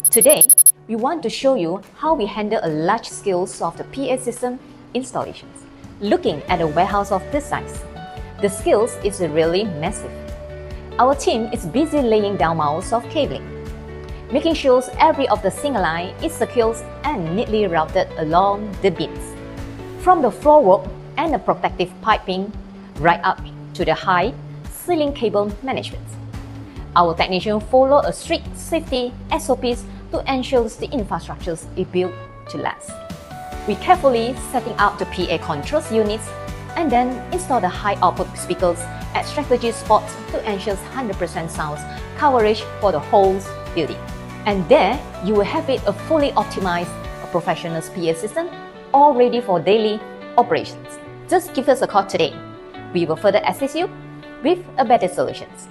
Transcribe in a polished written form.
Today, we want to show you how we handle a large scale of the PA system installations. Looking at a warehouse of this size, the scale is really massive. Our team is busy laying down miles of cabling, making sure every of the single line is secure and neatly routed along the beams. From the floor work and the protective piping right up to the high ceiling cable management. Our technicians follow a strict safety SOPs to ensure the infrastructures is built to last. We carefully setting up the PA controls units and then install the high output speakers at strategic spots to ensure 100% sound coverage for the whole building. And there, you will have it a fully optimized, professional PA system, all ready for daily operations. Just give us a call today. We will further assist you with a better solutions.